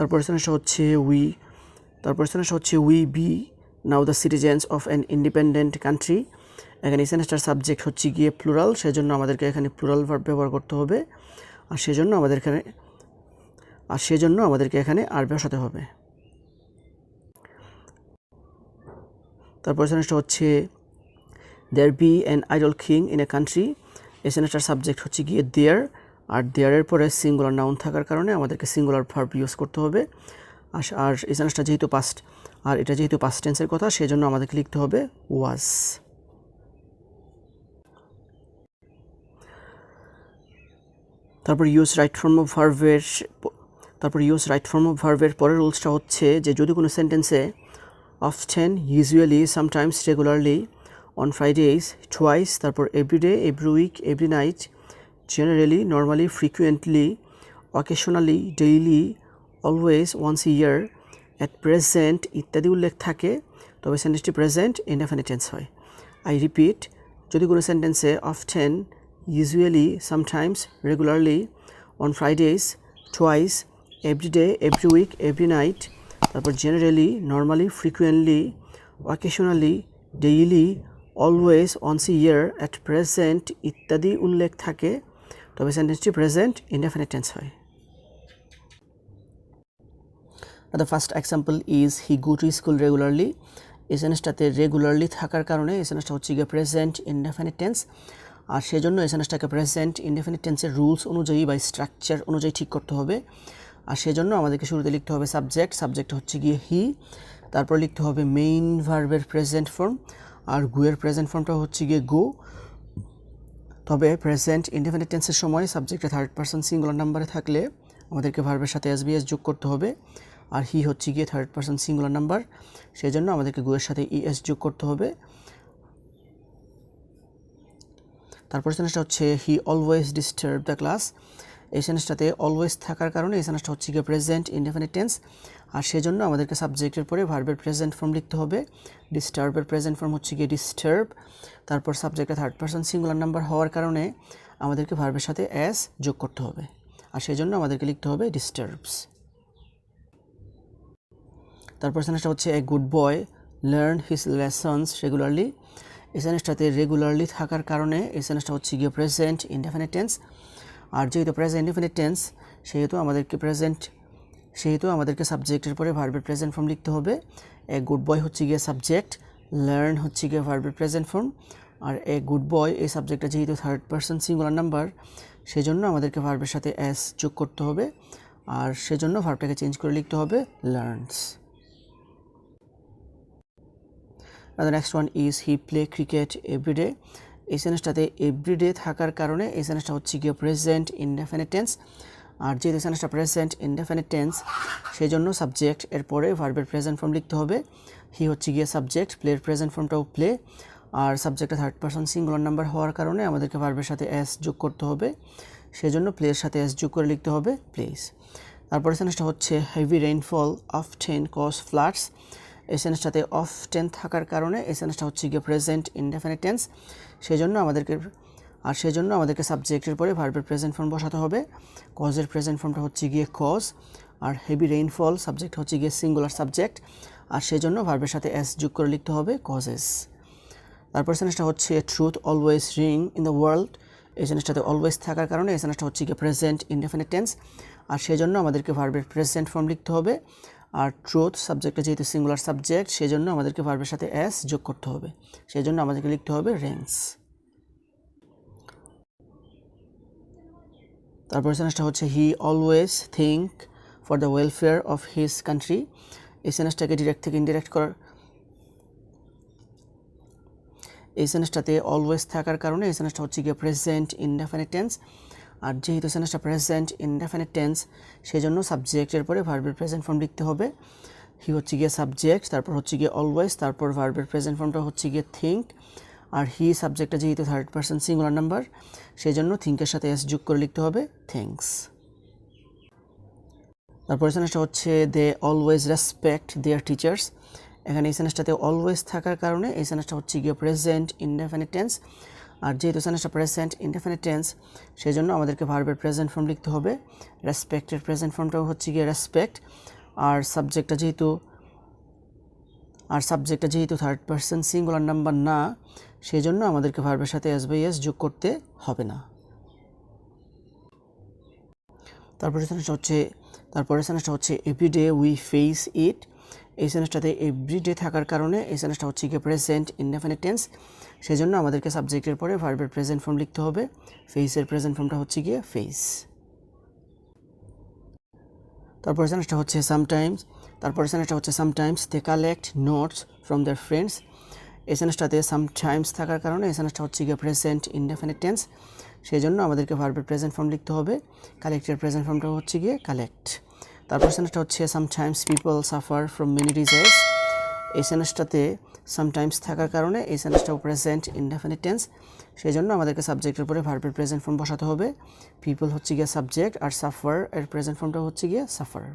তারপর সেন্টেন্সটা হচ্ছে we be now the citizens of an independent country. এখানে এই সেন্টেন্সটার সাবজেক্ট হচ্ছে গিয়ে প্লুরাল, সেজন্য আমাদেরকে এখানে প্লুরাল ভার্ব ব্যবহার করতে হবে, আর সেজন্য আমাদেরকে এখানে আর বসাতে হবে। তারপর সেন্টেন্সটা হচ্ছে there be an idle king in a country. এই সেন্টেন্সটার সাবজেক্ট হচ্ছে গিয়ে দেয়ার, আর দেয়ারের পরে সিঙ্গুলার নাউন থাকার কারণে আমাদেরকে সিঙ্গুলার ভার্ব ইউজ করতে হবে। আর এই সেন্টেন্সটা যেহেতু এটা যেহেতু পাস্ট টেন্সের কথা, সেজন্য আমাদেরকে লিখতে হবে ওয়াজ। তারপর ইউজ রাইট ফর্ম অফ ভার্বের পরের রুলসটা হচ্ছে যে যদি কোনো সেন্টেন্সে often, usually, sometimes, regularly, on Fridays, twice, তারপর every day, every week, every night, generally, normally, frequently, occasionally, daily, always, once a year, at present ইত্যাদি উল্লেখ থাকে, তবে সেন্টেন্সটি প্রেজেন্ট ইনডেফিনিট টেন্স হয়। আই রিপিট, যদি কোনো সেন্টেন্সে often, usually, sometimes, regularly, on Fridays, twice, every day, every week, every night, তারপর generally, normally, frequently, occasionally, daily, always, once a year, at present ইত্যাদি উল্লেখ থাকে, তবে সেন্টেন্সটি প্রেজেন্ট ইনডেফিনিট টেন্স হয়। The first example is he go to school regularly. এই সেন্টেন্সটাতে regularly থাকার কারণে এই সেন্টেন্সটা হচ্ছে গিয়ে প্রেজেন্ট ইনডেফিনিট টেন্স, আর সেজন্য এই সেন্টেন্সটাকে প্রেজেন্ট ইনডেফিনিট টেন্সের রুলস অনুযায়ী বা স্ট্রাকচার অনুযায়ী ঠিক করতে হবে। আর সেজন্য আমাদেরকে শুরুতে লিখতে হবে সাবজেক্ট হচ্ছে গিয়ে হি, তারপর লিখতে হবে মেইন ভার্বের প্রেজেন্ট ফর্ম, আর গুয়ের প্রেজেন্ট ফর্মটা হচ্ছে গিয়ে গো। তবে প্রেজেন্ট ইনডেফিনিট টেন্সের সময় সাবজেক্টে থার্ড পারসন সিঙ্গুলার নাম্বারে থাকলে আমাদেরকে ভার্বের সাথে এসবিএস যোগ করতে হবে, আর হি হচ্ছে গিয়ে থার্ড পারসন সিঙ্গুলার নাম্বার, সেই জন্য আমাদেরকে গুয়ের সাথে ইএস যোগ করতে হবে। তারপর সেন্টেন্সটা হচ্ছে he always disturb the class. এই সেন্টেন্সটাতে অলওয়েজ থাকার কারণে এই সেন্টেন্সটা হচ্ছে গিয়ে প্রেজেন্ট ইনডেফিনিট টেন্স, আর সেজন্য আমাদেরকে সাবজেক্টের পরে ভার্বের প্রেজেন্ট ফর্ম লিখতে হবে। ডিস্টার্বের প্রেজেন্ট ফর্ম হচ্ছে গিয়ে ডিস্টার্ব, তারপর সাবজেক্টে থার্ড পারসন সিঙ্গুলার নাম্বার হওয়ার কারণে আমাদেরকে ভার্বের সাথে এস যোগ করতে হবে, আর সেজন্য আমাদেরকে লিখতে হবে ডিস্টার্বস। তারপর সেন্টেন্সটা হচ্ছে এ গুড বয় লার্ন হিজ লেসন্স রেগুলারলি। এই সেন্টেন্সটাতে রেগুলারলি থাকার কারণে এই সেন্টেন্সটা হচ্ছে গিয়ে প্রেজেন্ট ইনডেফিনিট টেন্স, আর যেহেতু প্রেজেন্ট ইনডেফিনিট টেন্স সেহেতু আমাদেরকে সাবজেক্টের পরে ভার্বের প্রেজেন্ট ফর্ম লিখতে হবে। এ গুড বয় হচ্ছে গিয়ে সাবজেক্ট, লার্ন হচ্ছে গিয়ে ভার্বের প্রেজেন্ট ফর্ম, আর এ গুড বয় এই সাবজেক্টটা যেহেতু থার্ড পারসন সিঙ্গুলার নাম্বার, সেজন্য আমাদেরকে ভার্বের সাথে এস যোগ করতে হবে, আর সেজন্য ভার্বটাকে চেঞ্জ করে লিখতে হবে learns. The next one is he play cricket every day. এই সেন্টেন্সটাতে এভরিডে থাকার কারণে এই সেন্টেন্সটা হচ্ছে গিয়ে প্রেজেন্ট ইনডেফিনিট টেন্স, আর যেহেতু সেন্টেন্সটা প্রেজেন্ট ইনডেফিনিট টেন্স সেই জন্য সাবজেক্ট এর পরে ভার্বের প্রেজেন্ট ফর্ম লিখতে হবে। হি হচ্ছে গিয়ে সাবজেক্ট, প্লের প্রেজেন্ট ফর্মটাও প্লে, আর সাবজেক্টটা থার্ড পারসন সিঙ্গুলার নাম্বার হওয়ার কারণে আমাদেরকে ভার্বের সাথে এস যোগ করতে হবে, সেজন্য প্লের সাথে এস যোগ করে লিখতে হবে প্লেস। তারপরে সেন্টেন্সটা হচ্ছে heavy rainfall often cause floods। এই সেন্টেন্সটাতে often থাকার কারণে এই সেন্টেন্সটা হচ্ছে গিয়ে প্রেজেন্ট ইনডেফিনিট টেন্স, সেজন্য আমাদেরকে সাবজেক্টের পরে ভার্বের প্রেজেন্ট ফর্ম বসাতে হবে। কজের প্রেজেন্ট ফর্মটা হচ্ছে গিয়ে কজ, আর হেভি রেইনফল সাবজেক্ট হচ্ছে গিয়ে সিঙ্গুলার সাবজেক্ট, আর সেজন্য ভার্বের সাথে এস যোগ করে লিখতে হবে কজেস। তারপর সেন্টেন্সটা হচ্ছে truth always ring in the world. এই সেন্টেন্সটাতে অলওয়েজ থাকার কারণে এই সেন্টেন্সটা হচ্ছে গিয়ে প্রেজেন্ট ইনডেফিনিট টেন্স, আর সেজন্য আমাদেরকে ভার্বের প্রেজেন্ট ফর্ম লিখতে হবে, আর ট্রুথ সাবজেক্টটা যেহেতু সিঙ্গুলার সাবজেক্ট সেজন্য আমাদেরকে ভার্বের সাথে এস যোগ করতে হবে, সেজন্য আমাদেরকে লিখতে হবে রিংস। তারপর সেন্টেন্সটা হচ্ছে he always think for the welfare of his country. এই সেন্টেন্সটাকে ডিরেক্ট থেকে ইনডিরেক্ট করার এই সেন্টেন্সটাতে অলওয়েজ থাকার কারণে এই সেন্টেন্সটা হচ্ছে গিয়ে প্রেজেন্ট ইনডেফিনিট টেন্স, আর যেহেতু সেন্টেন্সটা প্রেজেন্ট ইনডেফিনিট টেন্স সেজন্য সাবজেক্টের পরে ভার্বের প্রেজেন্ট ফর্ম লিখতে হবে। হি হচ্ছে গিয়ে সাবজেক্ট, তারপর হচ্ছে গিয়ে অলওয়েজ, তারপর ভার্বের প্রেজেন্ট ফর্মটা হচ্ছে গিয়ে থিঙ্ক, আর হি সাবজেক্টটা যেহেতু থার্ড পারসন সিঙ্গুলার নাম্বার সেজন্য থিঙ্কের সাথে এস যোগ করে লিখতে হবে থিংস। তারপর সেন্টেন্সটা হচ্ছে they always respect their teachers. এখানে এই সেন্টেন্সটাতে অলওয়েজ থাকার কারণে এই সেন্টেন্সটা হচ্ছে গিয়ে প্রেজেন্ট ইনডেফিনিট টেন্স, আর যেহেতু সেন্টেন্সটা প্রেজেন্ট ইনডেফিনিট টেন্স সেই জন্য আমাদেরকে ভার্বের প্রেজেন্ট ফর্ম লিখতে হবে। রেসপেক্টের প্রেজেন্ট ফর্মটাও হচ্ছে গিয়ে রেসপেক্ট, আর সাবজেক্টটা যেহেতু থার্ড পারসন সিঙ্গুলার নাম্বার না, সেই জন্য আমাদেরকে ভার্বের সাথে এস বাই এস যোগ করতে হবে না। তারপরে সেন্টেন্সটা হচ্ছে এভরিডে উই ফেস ইট। এই সেন্টেন্সটাতে এভরিডে থাকার কারণে এই সেন্টেন্সটা হচ্ছে গিয়ে প্রেজেন্ট ইনডেফিনিট টেন্স, সেই জন্য আমাদেরকে সাবজেক্টের পরে ভার্বের প্রেজেন্ট ফর্ম লিখতে হবে। ফেসের প্রেজেন্ট ফর্মটা হচ্ছে গিয়ে ফেস। তারপরে সেন্টেন্সটা হচ্ছে sometimes they collect notes from their friends. এই সেন্টেন্সটাতে সামটাইমস থাকার কারণে এই সেন্টেন্সটা হচ্ছে গিয়ে প্রেজেন্ট ইনডেফিনিট টেন্স, সেই জন্য আমাদেরকে ভার্বের প্রেজেন্ট ফর্ম লিখতে হবে। কালেক্টের প্রেজেন্ট ফর্মটা হচ্ছে গিয়ে কালেক্ট। তারপর সেন্টেন্সটা হচ্ছে sometimes people suffer from many disease. এই সেন্টেন্সটাতে সামটাইমস থাকার কারণে এই সেন্টেন্সটাও প্রেজেন্ট ইনডেফিনিট টেন্স, সেই জন্য আমাদেরকে সাবজেক্টের উপরে ভার্বের প্রেজেন্ট ফর্ম বসাতে হবে। পিপল হচ্ছে গিয়ে সাবজেক্ট আর সাফার এর প্রেজেন্ট ফর্মটা হচ্ছে গিয়ে সাফার।